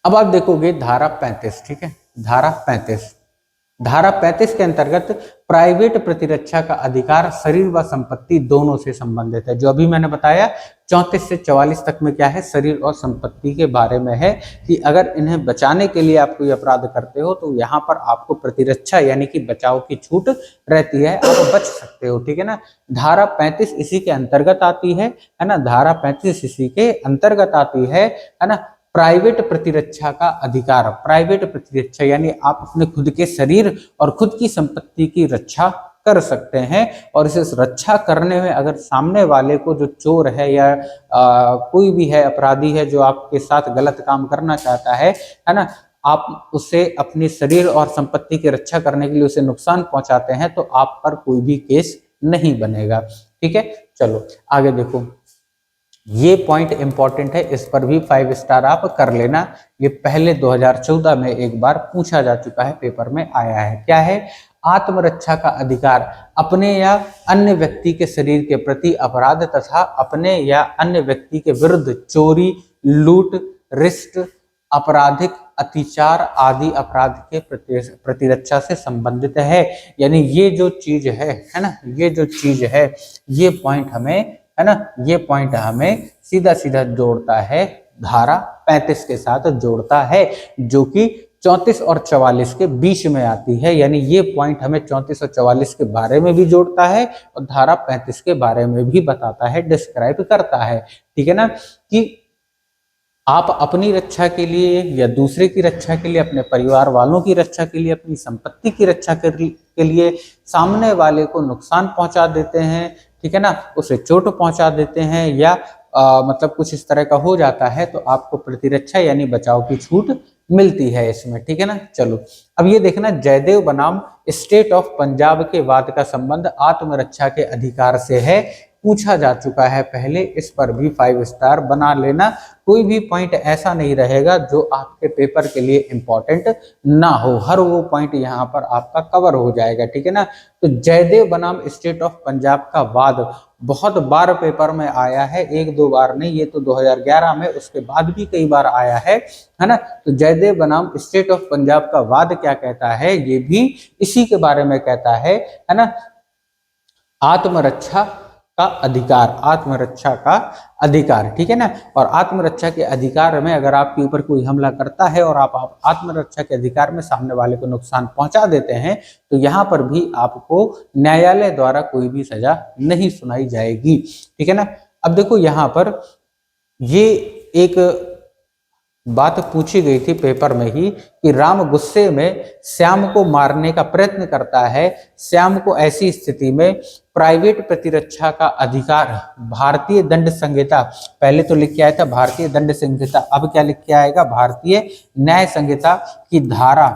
अब आप देखोगे धारा 35। ठीक है, धारा 35 के अंतर्गत प्राइवेट प्रतिरक्षा का अधिकार शरीर व संपत्ति दोनों से संबंधित है। जो अभी मैंने बताया 34 से 44 तक में क्या है, शरीर और संपत्ति के बारे में है कि अगर इन्हें बचाने के लिए आप कोई अपराध करते हो तो यहाँ पर आपको प्रतिरक्षा यानी कि बचाव की छूट रहती है, आप बच सकते हो। ठीक है ना, धारा 35 इसी के अंतर्गत आती है ना, धारा 35 इसी के अंतर्गत आती है ना। प्राइवेट प्रतिरक्षा का अधिकार, प्राइवेट प्रतिरक्षा यानी आप अपने खुद के शरीर और खुद की संपत्ति की रक्षा कर सकते हैं, और इसे रक्षा करने में अगर सामने वाले को, जो चोर है या कोई भी है, अपराधी है जो आपके साथ गलत काम करना चाहता है ना, आप उसे अपने शरीर और संपत्ति की रक्षा करने के लिए उसे नुकसान पहुंचाते हैं, तो आप पर कोई भी केस नहीं बनेगा। ठीक है, चलो आगे देखो, ये पॉइंट इंपॉर्टेंट है, इस पर भी 5 स्टार आप कर लेना। ये पहले 2014 में एक बार पूछा जा चुका है, पेपर में आया है। क्या है, आत्मरक्षा का अधिकार अपने या अन्य व्यक्ति के शरीर के प्रति अपराध तथा अपने या अन्य व्यक्ति के विरुद्ध चोरी, लूट, रिष्ट, आपराधिक अतिचार आदि अपराध के प्रतिरक्षा से संबंधित है। यानी ये जो चीज है ना, ये जो चीज है, ये पॉइंट हमें, है ना, ये पॉइंट हमें सीधा सीधा जोड़ता है, धारा 35 के साथ जोड़ता है, जो कि 34 और 44 के बीच में आती है। यानी ये पॉइंट हमें 34 और 44 के बारे में भी जोड़ता है और धारा 35 के बारे में भी बताता है, डिस्क्राइब करता है। ठीक है ना, कि आप अपनी रक्षा के लिए या दूसरे की रक्षा के लिए, अपने परिवार वालों की रक्षा के लिए, अपनी संपत्ति की रक्षा के लिए सामने वाले को नुकसान पहुंचा देते हैं, ठीक है ना, उसे चोट पहुंचा देते हैं या मतलब कुछ इस तरह का हो जाता है, तो आपको प्रतिरक्षा यानी बचाव की छूट मिलती है इसमें। ठीक है ना। चलो अब ये देखना, जयदेव बनाम स्टेट ऑफ पंजाब के वाद का संबंध आत्मरक्षा के अधिकार से है, पूछा जा चुका है पहले, इस पर भी 5 स्टार बना लेना। कोई भी पॉइंट ऐसा नहीं रहेगा जो आपके पेपर के लिए इंपॉर्टेंट ना हो, हर वो पॉइंट यहाँ पर आपका कवर हो जाएगा। ठीक है ना। तो जयदेव बनाम स्टेट ऑफ पंजाब का वाद बहुत बार पेपर में आया है, 1-2 बार नहीं, ये तो 2011 में, उसके बाद भी कई बार आया है ना। तो जयदेव बनाम स्टेट ऑफ पंजाब का वाद क्या कहता है, ये भी इसी के बारे में कहता है ना, आत्मरक्षा का अधिकार, आत्मरक्षा का अधिकार। ठीक है ना। और आत्मरक्षा के अधिकार में अगर आपके ऊपर कोई हमला करता है और आप आत्मरक्षा के अधिकार में सामने वाले को नुकसान पहुंचा देते हैं, तो यहाँ पर भी आपको न्यायालय द्वारा कोई भी सजा नहीं सुनाई जाएगी। ठीक है ना। अब देखो यहाँ पर ये एक बात पूछी गई थी पेपर में ही कि राम गुस्से में श्याम को मारने का प्रयत्न करता है, श्याम को ऐसी स्थिति में प्राइवेट प्रतिरक्षा का अधिकार भारतीय दंड संहिता, पहले तो लिख के आया था भारतीय दंड संहिता, अब क्या लिख के आएगा, भारतीय न्याय संहिता की धारा,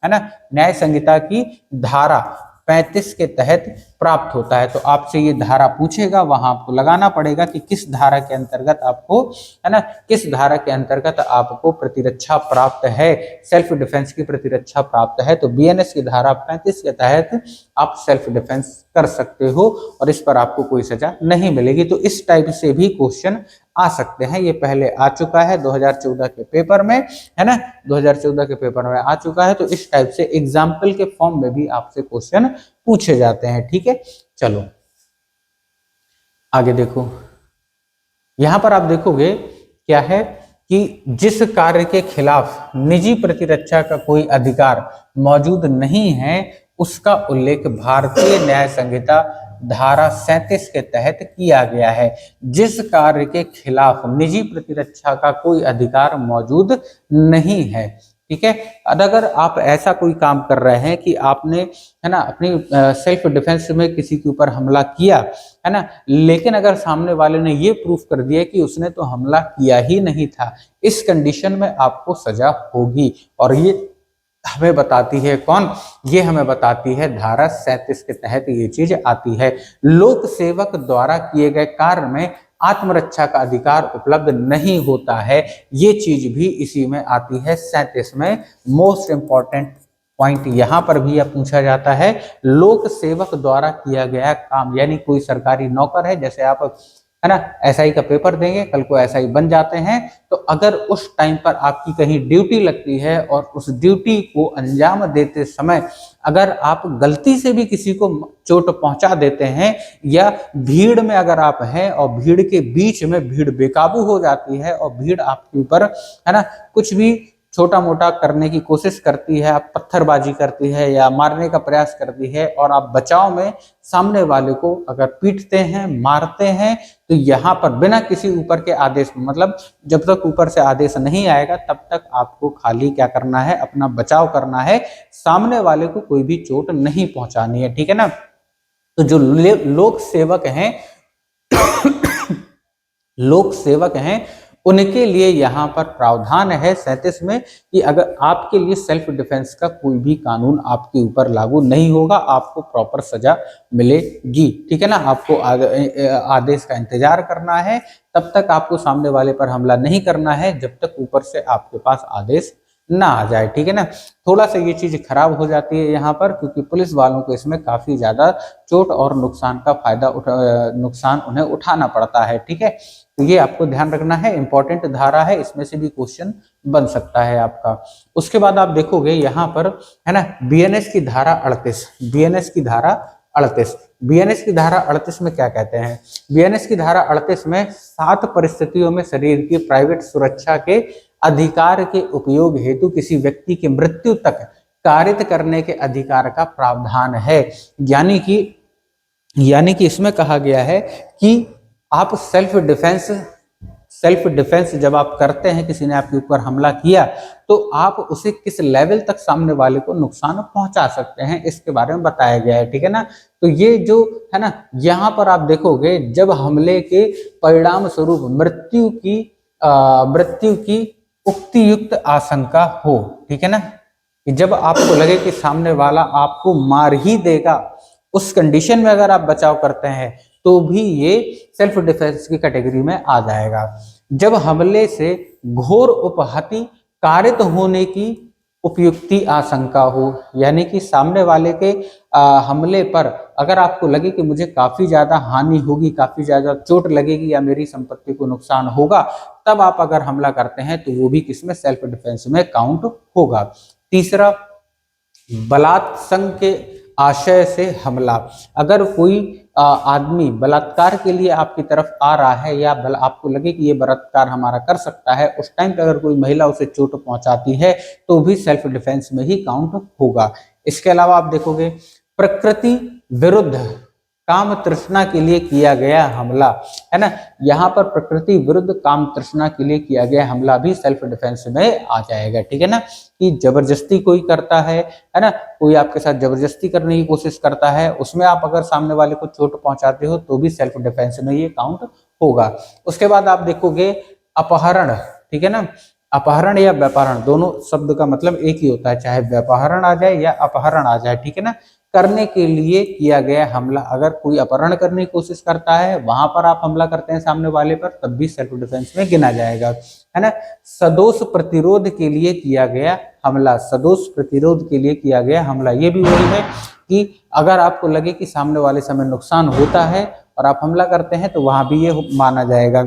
है ना, न्याय संहिता की धारा 35 के तहत प्राप्त होता है। तो आपसे ये धारा पूछेगा, वहां आपको लगाना पड़ेगा कि किस धारा के अंतर्गत आपको, है ना, किस धारा के अंतर्गत आपको प्रतिरक्षा प्राप्त है, सेल्फ डिफेंस की प्रतिरक्षा प्राप्त है। तो बीएनएस की धारा 35 के तहत आप सेल्फ डिफेंस कर सकते हो और इस पर आपको कोई सजा नहीं मिलेगी। तो इस टाइप से भी क्वेश्चन आ सकते हैं, ये पहले आ चुका है 2014 के पेपर में, है ना, 2014 के पेपर में आ चुका है। तो इस टाइप से एग्जाम्पल के फॉर्म में भी आपसे क्वेश्चन पूछे जाते हैं। ठीक है। चलो आगे देखो, यहां पर आप देखोगे क्या है कि जिस कार्य के खिलाफ निजी प्रतिरक्षा का कोई अधिकार मौजूद नहीं है, उसका उल्लेख भारतीय न्याय संहिता धारा 37 के तहत किया गया है। जिस कार्य के खिलाफ निजी प्रतिरक्षा का कोई अधिकार मौजूद नहीं है, ठीक है, अगर आप ऐसा कोई काम कर रहे हैं कि आपने, है ना, अपनी सेल्फ डिफेंस में किसी के ऊपर हमला किया, है ना, लेकिन अगर सामने वाले ने ये प्रूफ कर दिया कि उसने तो हमला किया ही नहीं था, इस कंडीशन में आपको सजा होगी। और ये हमें बताती है कौन, ये हमें बताती है धारा 37 के तहत ये चीज आती है। लोक सेवक द्वारा किए गए कार्य में आत्मरक्षा का अधिकार उपलब्ध नहीं होता है, ये चीज भी इसी में आती है 37 में। मोस्ट इंपॉर्टेंट पॉइंट यहां पर भी यह पूछा जाता है, लोक सेवक द्वारा किया गया काम, यानी कोई सरकारी नौकर है, जैसे आप, है ना, एसआई का पेपर देंगे, कल को एसआई बन जाते हैं, तो अगर उस टाइम पर आपकी कहीं ड्यूटी लगती है और उस ड्यूटी को अंजाम देते समय अगर आप गलती से भी किसी को चोट पहुंचा देते हैं, या भीड़ में अगर आप हैं और भीड़ के बीच में भीड़ बेकाबू हो जाती है और भीड़ आपके ऊपर, है ना, कुछ भी छोटा मोटा करने की कोशिश करती है, आप पत्थरबाजी करती है या मारने का प्रयास करती है, और आप बचाव में सामने वाले को अगर पीटते हैं, मारते हैं, तो यहाँ पर बिना किसी ऊपर के आदेश, मतलब जब तक ऊपर से आदेश नहीं आएगा तब तक आपको खाली क्या करना है, अपना बचाव करना है, सामने वाले को कोई भी चोट नहीं पहुंचानी है। ठीक है ना। तो जो लोक सेवक हैं लोक सेवक हैं, उनके लिए यहाँ पर प्रावधान है 37 में कि अगर आपके लिए सेल्फ डिफेंस का कोई भी कानून आपके ऊपर लागू नहीं होगा, आपको प्रॉपर सजा मिलेगी। ठीक है ना। आपको आदेश का इंतजार करना है, तब तक आपको सामने वाले पर हमला नहीं करना है जब तक ऊपर से आपके पास आदेश ना आ जाए। ठीक है ना। थोड़ा सा ये चीज खराब हो जाती है यहाँ पर, क्योंकि पुलिस वालों को इसमें काफी ज्यादा चोट और नुकसान का नुकसान उन्हें उठाना पड़ता है। ठीक है। तो ये आपको ध्यान रखना है, इंपॉर्टेंट धारा है, इसमें से भी क्वेश्चन बन सकता है आपका। उसके बाद आप देखोगे यहाँ पर है ना बीएनएस की धारा 38, बीएनएस की धारा 38, बीएनएस की धारा 38 में क्या कहते हैं? बीएनएस की धारा 38 में 7 परिस्थितियों में शरीर की प्राइवेट सुरक्षा के अधिकार के उपयोग हेतु किसी व्यक्ति की मृत्यु तक कारित करने के अधिकार का प्रावधान है। यानी कि इसमें कहा गया है कि आप सेल्फ डिफेंस जब आप करते हैं, किसी ने आपके ऊपर हमला किया तो आप उसे किस लेवल तक सामने वाले को नुकसान पहुंचा सकते हैं, इसके बारे में बताया गया है। ठीक है ना, तो ये जो है ना यहाँ पर आप देखोगे जब हमले के परिणाम स्वरूप मृत्यु की उक्तियुक्त आशंका हो, ठीक है ना, कि जब आपको लगे कि सामने वाला आपको मार ही देगा, उस कंडीशन में अगर आप बचाव करते हैं तो भी ये सेल्फ डिफेंस की कैटेगरी में आ जाएगा। जब हमले से घोर उपहति कारित होने की उपयुक्ति आशंका हो, यानी कि सामने वाले के हमले पर अगर आपको लगे कि मुझे काफी ज्यादा हानि होगी, काफी ज्यादा चोट लगेगी या मेरी संपत्ति को नुकसान होगा, तब आप अगर हमला करते हैं तो वो भी किसमें? सेल्फ डिफेंस में काउंट होगा। तीसरा, बलात्संग के आशय से हमला। अगर कोई आदमी बलात्कार के लिए आपकी तरफ आ रहा है या आपको लगे कि ये बलात्कार हमारा कर सकता है, उस टाइम पे अगर कोई महिला उसे चोट पहुंचाती है तो भी सेल्फ डिफेंस में ही काउंट होगा। इसके अलावा आप देखोगे प्रकृति विरुद्ध काम तृष्णा के लिए किया गया हमला, है ना, यहाँ पर प्रकृति विरुद्ध काम तृष्णा के लिए किया गया हमला भी सेल्फ डिफेंस में आ जाएगा। ठीक है ना, कि जबरदस्ती कोई करता है ना, कोई आपके साथ जबरदस्ती करने की कोशिश करता है, उसमें आप अगर सामने वाले को चोट पहुंचाते हो तो भी सेल्फ डिफेंस में ये काउंट होगा। उसके बाद आप देखोगे अपहरण, ठीक है ना, अपहरण या व्यापहरण दोनों शब्द का मतलब एक ही होता है, चाहे व्यापहरण आ जाए या अपहरण आ जाए, ठीक है ना, करने के लिए किया गया हमला। अगर कोई अपहरण करने की कोशिश करता है, वहां पर आप हमला करते हैं सामने वाले पर, तब भी सेल्फ डिफेंस में गिना जाएगा, है ना। सदोष प्रतिरोध के लिए किया गया हमला, सदोष प्रतिरोध के लिए किया गया हमला, ये भी वही है कि अगर आपको लगे कि सामने वाले से हमें नुकसान होता है और आप हमला करते हैं तो वहां भी ये माना जाएगा।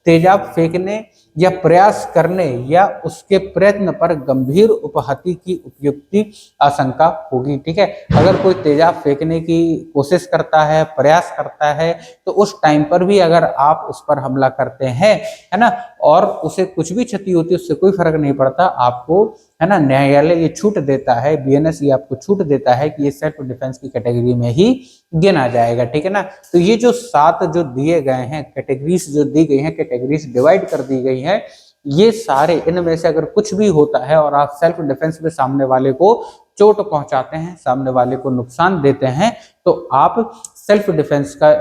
तेजाब फेंकने या प्रयास करने या उसके प्रयत्न पर गंभीर उपहति की उपयुक्ति आशंका होगी। ठीक है, अगर कोई तेजाब फेंकने की कोशिश करता है, प्रयास करता है, तो उस टाइम पर भी अगर आप उस पर हमला करते हैं, है ना, और उसे कुछ भी क्षति होती है, उससे कोई फर्क नहीं पड़ता, आपको, है ना, न्यायालय ये छूट देता है, बीएनएस ये आपको छूट देता है कि ये सेल्फ डिफेंस की कैटेगरी में ही गिना जाएगा। ठीक है ना, तो ये जो 7 जो दिए गए हैं कैटेगरीज, जो दी गई हैं कैटेगरीज डिवाइड कर दी गई है, ये सारे इनमें से अगर कुछ भी होता है और आप सेल्फ डिफेंस में सामने वाले को चोट पहुंचाते हैं, सामने वाले को नुकसान देते हैं, तो आप सेल्फ डिफेंस का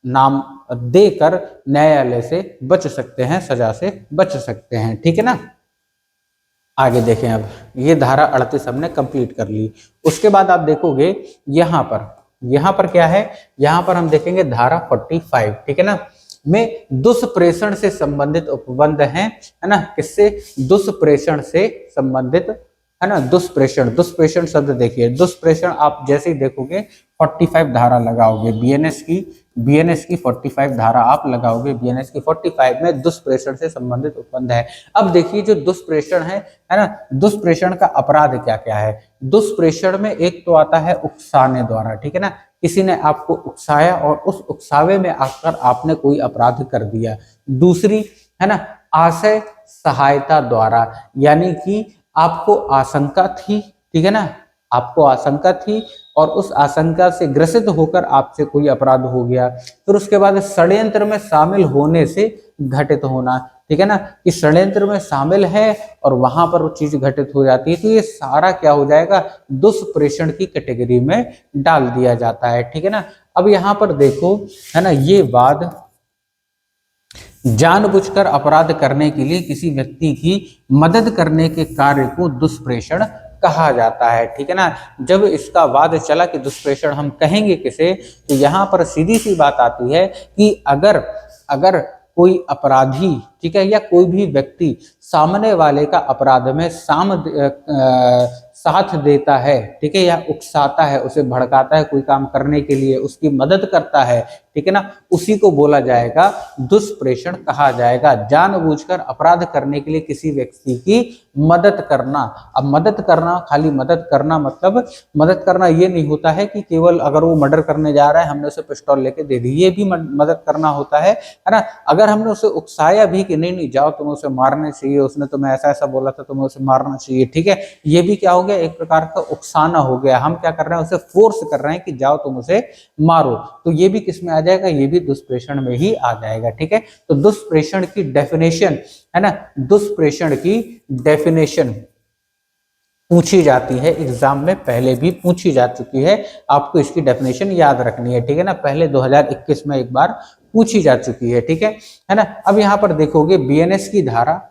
नाम देकर न्यायालय से बच सकते हैं, सजा से बच सकते हैं। ठीक है ना, आगे देखें। अब ये धारा 38 हमने कंप्लीट कर ली। उसके बाद आप देखोगे यहाँ पर क्या है, यहाँ पर हम देखेंगे धारा 45, ठीक है ना, में दुष्प्रेषण से संबंधित उपबंध है ना, किससे? दुष्प्रेषण से संबंधित, है ना, दुष्प्रेषण शब्द देखिए, दुष्प्रेषण आप जैसे ही देखोगे 45 धारा लगाओगे, बीएनएस की 45 धारा आप लगाओगे, बीएनएस की 45 में दुष्प्रेषण से संबंधित उपबंध है। अब देखिए जो दुष्प्रेषण है ना, दुष्प्रेषण का अपराध क्या क्या है? दुष्प्रेषण में एक तो आता है उकसाने द्वारा, ठीक है ना, किसी ने आपको उकसाया और उस उकसावे में आकर आपने कोई अपराध कर दिया। दूसरी है ना, आशय सहायता द्वारा, यानी कि आपको आशंका थी, ठीक है ना, आपको आशंका थी और उस आशंका से ग्रसित होकर आपसे कोई अपराध हो गया। फिर उसके बाद षड्यंत्र में शामिल होने से घटित होना, ठीक है ना, कि षड्यंत्र में शामिल है और वहां पर वो चीज घटित हो जाती है, तो ये सारा क्या हो जाएगा? दुष्प्रेषण की कैटेगरी में डाल दिया जाता है। ठीक है ना, अब यहाँ पर देखो, है ना, ये वाद जानबूझकर अपराध करने के लिए किसी व्यक्ति की मदद करने के कार्य को दुष्प्रेषण कहा जाता है। ठीक है ना, जब इसका वाद चला कि दुष्प्रेषण हम कहेंगे किसे, तो यहाँ पर सीधी सी बात आती है कि अगर कोई अपराधी, ठीक है, या कोई भी व्यक्ति सामने वाले का अपराध में साथ देता है, ठीक है, या उकसाता है, उसे भड़काता है कोई काम करने के लिए, उसकी मदद करता है, ठीक है ना, उसी को बोला जाएगा दुष्प्रेषण कहा जाएगा। जानबूझकर अपराध करने के लिए किसी व्यक्ति की मदद करना। अब मदद करना, खाली मदद करना मतलब मदद करना ये नहीं होता है कि केवल अगर वो मर्डर करने जा रहा है हमने उसे पिस्टल लेके दे दी, ये भी मदद करना होता है ना। अगर हमने उसे उकसाया भी कि नहीं नहीं जाओ तुम्हें उसे मारना चाहिए, उसने तुम्हें ऐसा ऐसा बोला था तुम्हें उसे मारना चाहिए, ठीक है, ये भी क्या हो गया, एक प्रकार का उकसाना हो गया। हम क्या कर रहे हैं, उसे फोर्स कर रहे हैं कि जाओ तुम उसे मारो, तो ये भी किस में आ जाएगा, ये भी दुष्प्रेषण में ही आ जाएगा, ठीक है। तो दुष्प्रेषण की डेफिनेशन है ना, दुष्प्रेषण की डेफिनेशन पूछी जाती है, एग्जाम में पहले भी पूछी जा चुकी है, आपको इसकी डेफिनेशन याद रखनी है, ठीक है ना, पहले 2021 में एक बार पूछी जा चुकी है, ठीक है ना। अब यहां पर देखोगे बीएनएस की धारा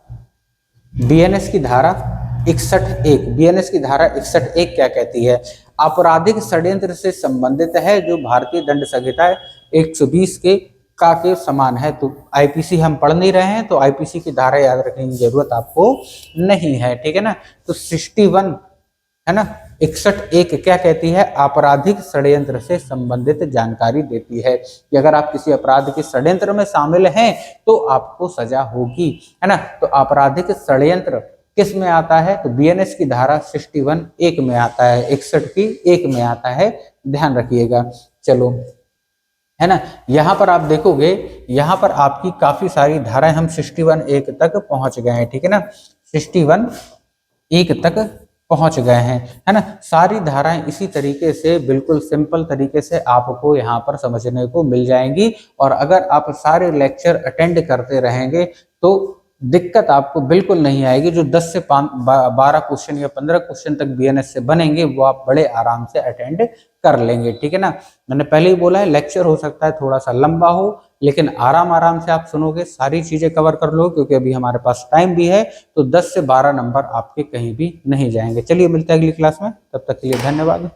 61(1), बीएनएस की धारा 61(1) क्या कहती है, आपराधिक षड्यंत्र से संबंधित है जो भारतीय दंड संहिता 120 के समान है। तो आईपीसी हम पढ़ नहीं रहे हैं, तो आईपीसी की धारा याद रखने की जरूरत आपको नहीं है, ठीक है ना। तो 61 है ना, 61(1) क्या कहती है, आपराधिक षड्यंत्र से संबंधित जानकारी देती है कि अगर आप किसी अपराध के षड्यंत्र में शामिल हैं तो आपको सजा होगी, है ना। तो आपराधिक षड्यंत्र किस में आता है, तो बीएनएस की धारा 61(1) में आता है, 61(1) में आता है, ध्यान रखिएगा। चलो, है ना, यहां पर आप देखोगे, यहां पर आपकी काफी सारी धाराएं, हम 61(1) तक पहुंच गए हैं, ठीक है ना, 61(1) तक पहुंच गए हैं, है ना। सारी धाराएं इसी तरीके से बिल्कुल सिंपल तरीके से आपको यहाँ पर समझने को मिल जाएंगी, और अगर आप सारे लेक्चर अटेंड करते रहेंगे तो दिक्कत आपको बिल्कुल नहीं आएगी। जो 10 से 12 क्वेश्चन या 15 क्वेश्चन तक बीएनएस से बनेंगे वो आप बड़े आराम से अटेंड कर लेंगे, ठीक है ना। मैंने पहले ही बोला है लेक्चर हो सकता है थोड़ा सा लंबा हो, लेकिन आराम आराम से आप सुनोगे, सारी चीजें कवर कर लो, क्योंकि अभी हमारे पास टाइम भी है, तो 10 से 12 नंबर आपके कहीं भी नहीं जाएंगे। चलिए मिलते हैं अगली क्लास में, तब तक के लिए धन्यवाद।